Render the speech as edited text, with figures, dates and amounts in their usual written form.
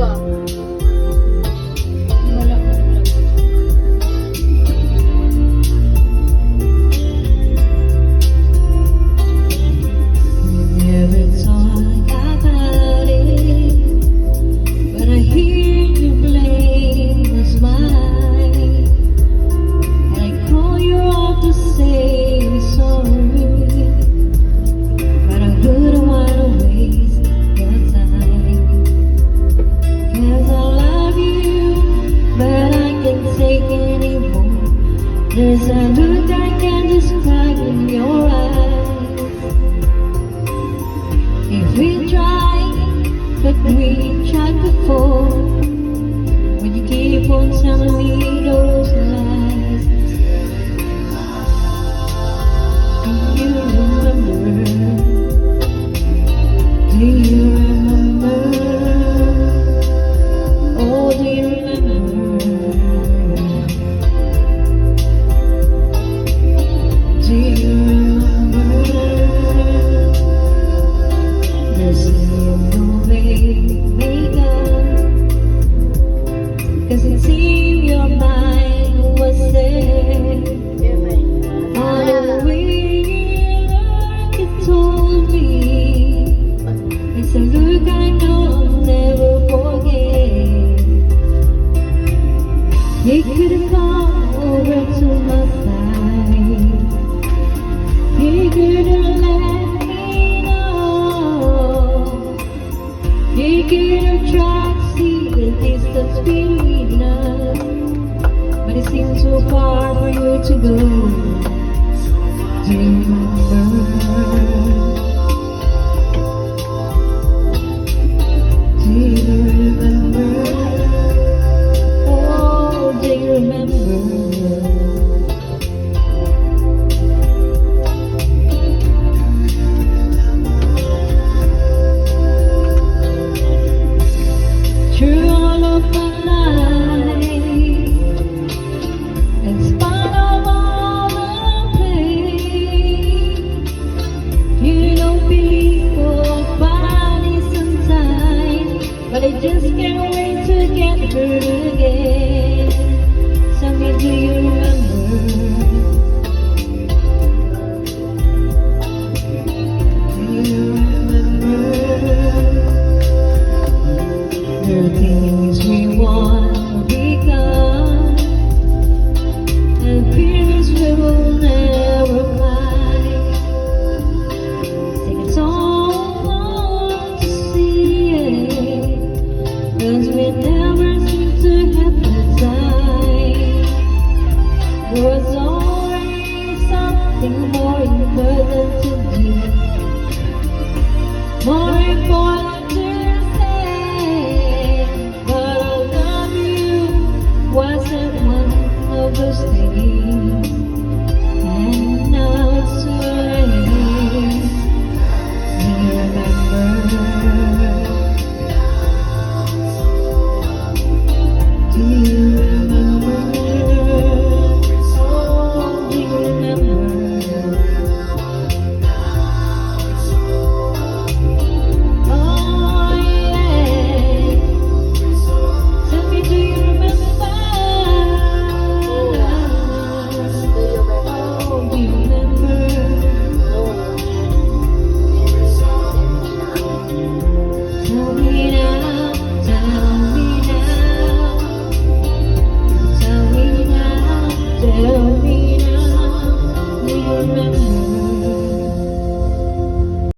ba? Wala ko. Never talk about it, but I hear you blame the smile. And I call you up to say sorry, but I wouldn't wanna waste your time. 'Cause I love you, but I can't take anymore. There's a look I can't describe in your eyes. If we try, but we tried before, when you keep on telling me those lies. Do you remember? Do you remember? Oh, do you remember? Do you remember? There's no way to make up, 'cause it seemed your mind was set on a way like you told me. It's a look I know I'll never forget. You could have come over to my side. You could have let me know. You could have tried to see the distance between us, but it seems so far for you to go. Do you remember? Do you remember? Oh, do you remember? Through all of my life, in spite of all the pain, you know people find it sometimes, but I just can't wait to get hurt again. Tell me, do you remember? Do you remember? The things we want to become, and fears we will never find. Take it all to see it, 'cause we never